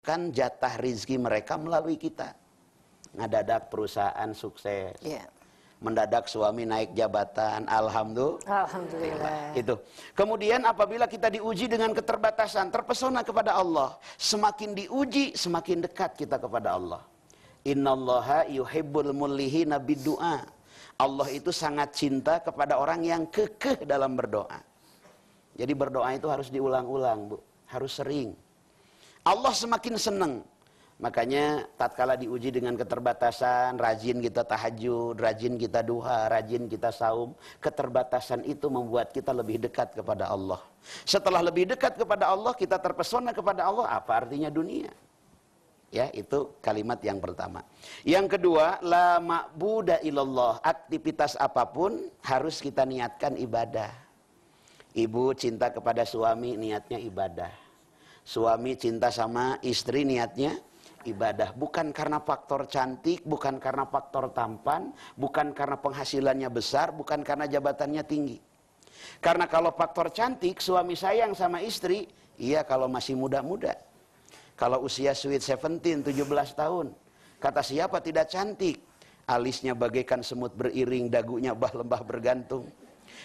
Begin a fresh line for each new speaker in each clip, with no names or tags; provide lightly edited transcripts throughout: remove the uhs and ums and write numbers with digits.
memasukkan jatah rizki mereka melalui kita. Ngadadak perusahaan sukses. Mendadak suami naik jabatan, alhamdulillah. Itu. Kemudian apabila kita diuji dengan keterbatasan, terpesona kepada Allah. Semakin diuji, semakin dekat kita kepada Allah. Innallaha yuhibbul mulihina biddu'a. Allah itu sangat cinta kepada orang yang kekeh dalam berdoa. Jadi berdoa itu harus diulang-ulang, Bu. Harus sering. Allah semakin senang. Makanya tatkala diuji dengan keterbatasan, rajin kita tahajud, rajin kita duha, rajin kita saum, keterbatasan itu membuat kita lebih dekat kepada Allah. Setelah lebih dekat kepada Allah, kita terpesona kepada Allah. Apa artinya dunia? Ya, itu kalimat yang pertama. Yang kedua, la ma'buda illallah. Aktivitas apapun harus kita niatkan ibadah. Ibu cinta kepada suami, niatnya ibadah. Suami cinta sama istri, niatnya ibadah. Bukan karena faktor cantik, bukan karena faktor tampan, bukan karena penghasilannya besar, bukan karena jabatannya tinggi. Karena kalau faktor cantik, suami sayang sama istri, iya kalau masih muda-muda. Kalau usia sweet 17, 17 tahun. Kata siapa tidak cantik? Alisnya bagaikan semut beriring, dagunya bah lembah bergantung.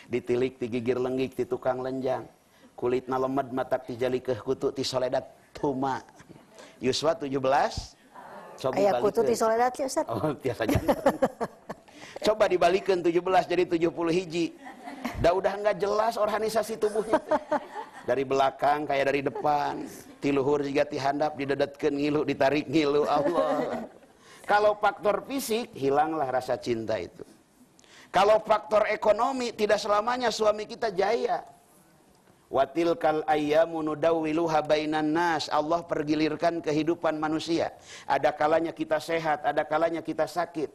Ditilik, digigir lenggik, di tukang lenjang. Kulitna lemad, matak tijali keh kutu, ti soledat tuma. Yuswa 17. Coba
ayah kutu ti soledat ya Ustaz.
Oh, biasa jantan. Coba dibalikin 17 jadi 70 hiji. Udah enggak jelas organisasi tubuhnya. Dari belakang kayak dari depan. Tiluhur juga tihandap, didedetkeun ngilu, ditarik ngilu. Allah. Kalau faktor fisik, hilanglah rasa cinta itu. Kalau faktor ekonomi, tidak selamanya suami kita jaya. Watilkal ayyamu nudawwiluha bainan nas. Allah pergilirkan kehidupan manusia. Ada kalanya kita sehat, ada kalanya kita sakit.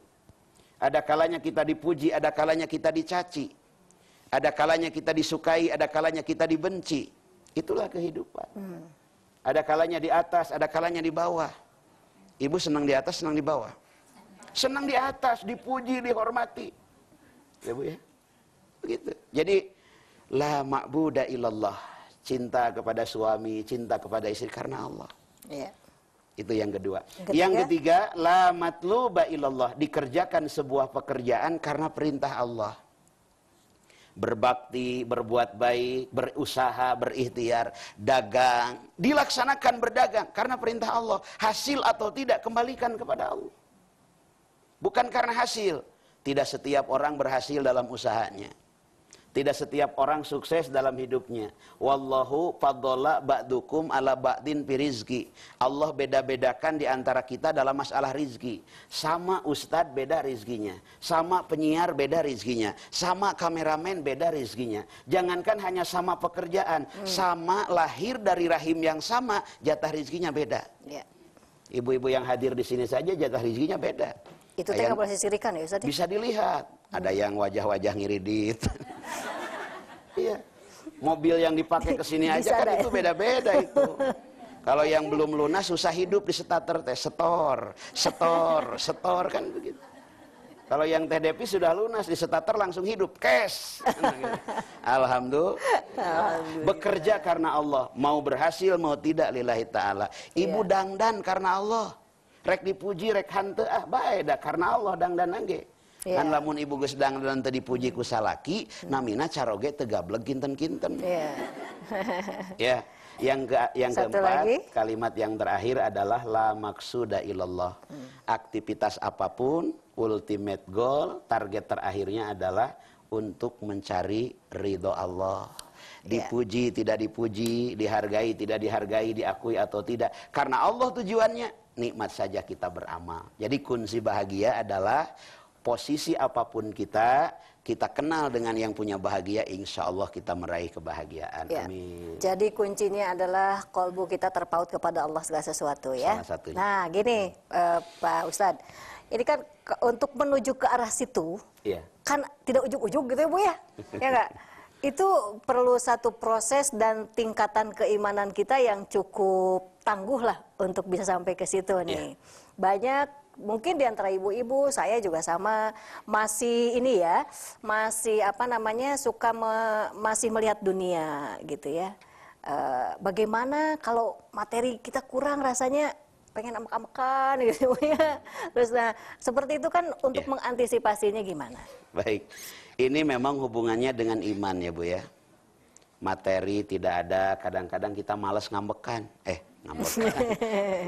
Ada kalanya kita dipuji, ada kalanya kita dicaci. Ada kalanya kita disukai, ada kalanya kita dibenci. Itulah kehidupan. Ada kalanya di atas, ada kalanya di bawah. Ibu senang di atas, senang di bawah. Senang di atas, dipuji, dihormati. Ya Bu ya. Begitu. Jadi la ma'buda illallah. Cinta kepada suami, cinta kepada istri karena Allah. Ya. Itu yang kedua. Yang ketiga, la matluba illallah. Dikerjakan sebuah pekerjaan karena perintah Allah. Berbakti, berbuat baik, berusaha, berikhtiar, dagang. Dilaksanakan berdagang karena perintah Allah. Hasil atau tidak, kembalikan kepada Allah. Bukan karena hasil. Tidak setiap orang berhasil dalam usahanya. Tidak setiap orang sukses dalam hidupnya. Wallahu faddala ba'dukum ala ba'din fi rizki. Allah beda-bedakan di antara kita dalam masalah rizki. Sama ustadz beda rizkinya. Sama penyiar beda rizkinya. Sama kameramen beda rizkinya. Jangankan hanya sama pekerjaan. Sama lahir dari rahim yang sama, jatah rizkinya beda. Ibu-ibu yang hadir di sini saja jatah rizkinya beda.
Itu nggak boleh disirikan ya Ustaz?
Bisa dilihat. Ada yang wajah-wajah ngiridit. Iya. Mobil yang dipakai ke sini aja kan itu beda-beda itu. Kalau yang belum lunas susah hidup di starter teh, setor kan begitu. Kalau yang TDP sudah lunas di starter langsung hidup, cash. Alhamdulillah. Bekerja karena Allah, mau berhasil mau tidak lillahi taala. Ibu dangdan karena Allah. Rek dipuji, rek hante, bae dah karena Allah dangdan angge. Kan lamun ibu geus dangdan teu dipuji ku salaki, namina caroge teu gablek kinten-kinten. Ya. Yang keempat, kalimat yang terakhir adalah la maksuda illallah. Aktivitas apapun, ultimate goal, target terakhirnya adalah untuk mencari ridho Allah. Dipuji, tidak dipuji, dihargai, tidak dihargai, diakui atau tidak. Karena Allah tujuannya, nikmat saja kita beramal. Jadi kunci bahagia adalah posisi apapun kita kenal dengan yang punya bahagia, insya Allah kita meraih kebahagiaan. Amin.
Jadi kuncinya adalah kolbu kita terpaut kepada Allah segala sesuatu ya.
Salah satunya.
Nah gini Pak Ustadz, ini kan untuk menuju ke arah situ, kan tidak ujug-ujug gitu ya Bu ya, ya nggak? Itu perlu satu proses dan tingkatan keimanan kita yang cukup tangguh lah untuk bisa sampai ke situ nih. Banyak mungkin di antara ibu-ibu, saya juga sama, masih ini ya, masih apa namanya suka masih melihat dunia gitu ya. bagaimana kalau materi kita kurang rasanya pengen amek-amekan gitu ya. Terus nah seperti itu kan untuk mengantisipasinya gimana?
Baik, ini memang hubungannya dengan iman ya Bu ya. Materi tidak ada, kadang-kadang kita malas ngambekan. Ngambekan.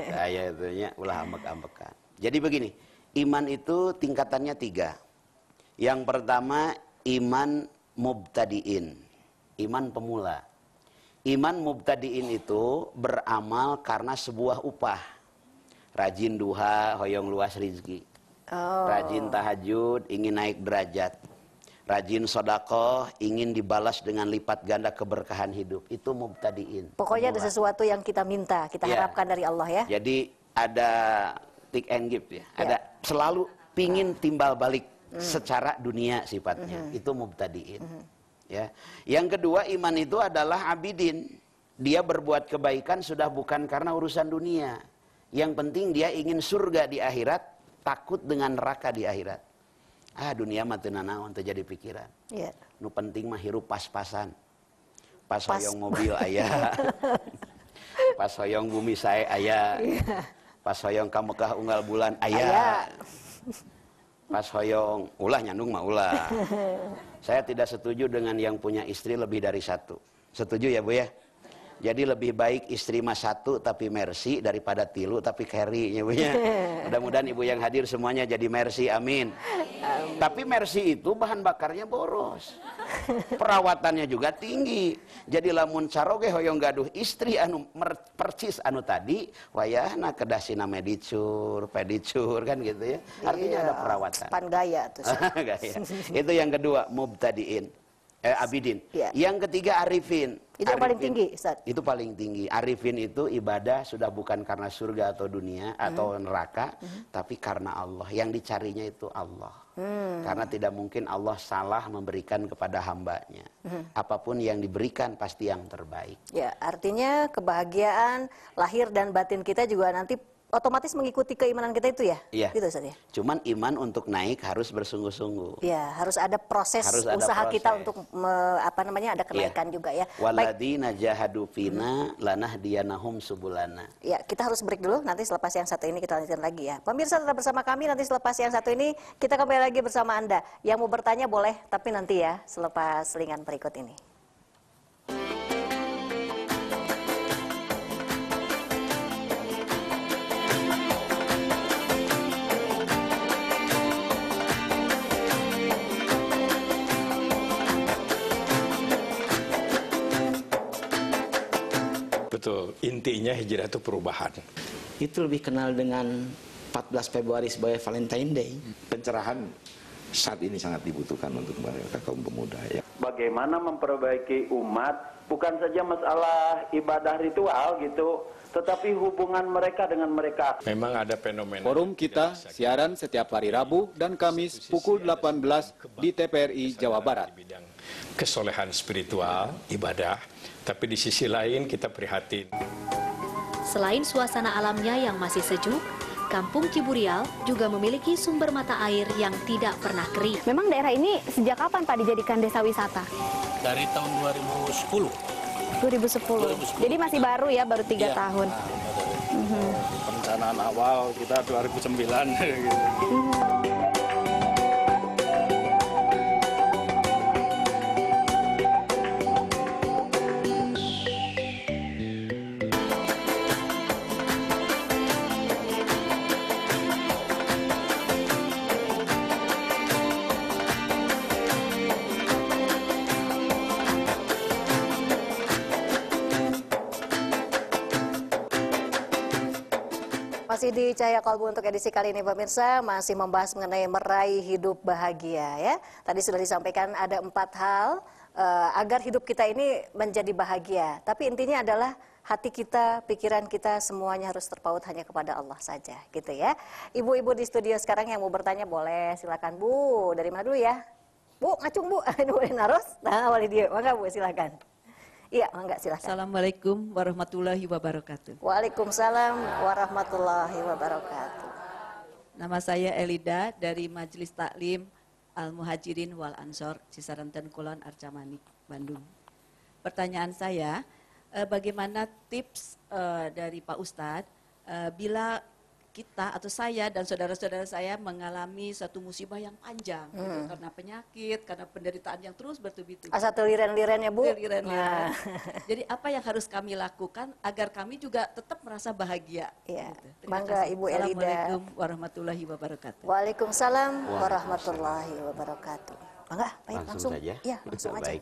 Saya itunya ulah ambek-ambekan. Jadi begini, iman itu tingkatannya 3. Yang pertama iman mubtadiin, iman pemula. Iman mubtadiin itu beramal karena sebuah upah. Rajin duha, hoyong luas rizki. Rajin tahajud, ingin naik derajat. Rajin sodakoh, ingin dibalas dengan lipat ganda keberkahan hidup. Itu mubtadiin.
Pokoknya ada sesuatu yang kita minta, kita harapkan dari Allah ya. Jadi
ada take and give ya. Ada selalu pingin timbal balik secara dunia sifatnya. Itu mubtadiin. Ya. Yang kedua iman itu adalah abidin. Dia berbuat kebaikan sudah bukan karena urusan dunia. Yang penting dia ingin surga di akhirat, takut dengan neraka di akhirat. Dunia mah teu nanaon teu jadi pikiran. Nu penting mah hirup pas-pasan. Pas hoyong mobil aya. Pas hoyong bumi sae aya. Pas hoyong ka Mekah unggal bulan aya. Pas hoyong ulah nyandung mah ulah. Saya tidak setuju dengan yang punya istri lebih dari 1. Setuju ya Bu ya? Jadi lebih baik istri mah 1 tapi mercy daripada 3 tapi carry ya Bu ya. Mudah-mudahan ibu yang hadir semuanya jadi mercy, amin. Tapi mercy itu bahan bakarnya boros. Perawatannya juga tinggi. Jadi lamun caroge hoyong gaduh istri anu percis anu tadi, wayahna kedasina medicure, pedicure kan gitu ya. Artinya ada perawatan.
Pan gaya tuh.
Gaya. Itu yang kedua, mubtadiin. Abidin. Yang ketiga arifin.
Itu yang paling tinggi, Ustaz.
Itu paling tinggi. Arifin itu ibadah sudah bukan karena surga atau dunia atau neraka, tapi karena Allah. Yang dicarinya itu Allah. Karena tidak mungkin Allah salah memberikan kepada hambanya. Apapun yang diberikan pasti yang terbaik.
Ya, artinya kebahagiaan lahir dan batin kita juga nanti otomatis mengikuti keimanan kita itu ya? Iya. Gitu Ustaz ya?
Cuman iman untuk naik harus bersungguh-sungguh.
Ya, harus ada proses usaha kita untuk ada kenaikan juga ya.
Waladina jahadu fina lanahdiyanahum subulana.
Ya, kita harus break dulu, nanti selepas yang satu ini kita lanjutkan lagi ya. Pemirsa tetap bersama kami, nanti selepas yang satu ini kita kembali lagi bersama Anda. Yang mau bertanya boleh, tapi nanti ya selepas selingan berikut ini.
Betul, intinya hijrah itu perubahan.
Itu lebih kenal dengan 14 Februari sebagai Valentine Day.
Pencerahan saat ini sangat dibutuhkan untuk mereka kaum pemuda ya.
Bagaimana memperbaiki umat, bukan saja masalah ibadah ritual gitu, tetapi hubungan mereka dengan mereka.
Memang ada fenomena.
Forum kita siaran setiap hari Rabu dan Kamis pukul 18 di TPRI Jawa Barat.
Di bidang kesolehan spiritual, ibadah, tapi di sisi lain kita prihatin.
Selain suasana alamnya yang masih sejuk, Kampung Ciburial juga memiliki sumber mata air yang tidak pernah kering.
Memang daerah ini sejak kapan Pak dijadikan desa wisata?
Dari tahun 2010.
2010. Jadi masih baru ya, baru 3 tahun.
Perencanaan awal kita 2009 gitu.
Masih di Cahaya Kalbu untuk edisi kali ini pemirsa, masih membahas mengenai meraih hidup bahagia ya. Tadi sudah disampaikan ada 4 hal agar hidup kita ini menjadi bahagia. Tapi intinya adalah hati kita, pikiran kita semuanya harus terpaut hanya kepada Allah saja gitu ya. Ibu-ibu di studio sekarang yang mau bertanya boleh silakan Bu. Dari mana dulu ya? Bu, ngacung Bu. Boleh naros? Nah, wali dia. Maka Bu silakan. Iya, enggak silakan.
Assalamualaikum warahmatullahi wabarakatuh.
Waalaikumsalam warahmatullahi wabarakatuh.
Nama saya Elida dari Majelis Taklim Al-Muhajirin wal Ansor Cisaranten Kulon Arca Manik, Bandung. Pertanyaan saya, bagaimana tips dari Pak Ustadz bila kita atau saya dan saudara-saudara saya mengalami satu musibah yang panjang gitu, karena penyakit, karena penderitaan yang terus bertubi-tubi.
Asal liren-liren ya Bu.
Liren-liren. Jadi apa yang harus kami lakukan agar kami juga tetap merasa bahagia?
Ya.
Gitu.
Mangga Ibu Elida.
Assalamualaikum warahmatullahi wabarakatuh.
Waalaikumsalam warahmatullahi wabarakatuh. Mangga, baik,
langsung saja.
Ya, langsung aja.
Baik.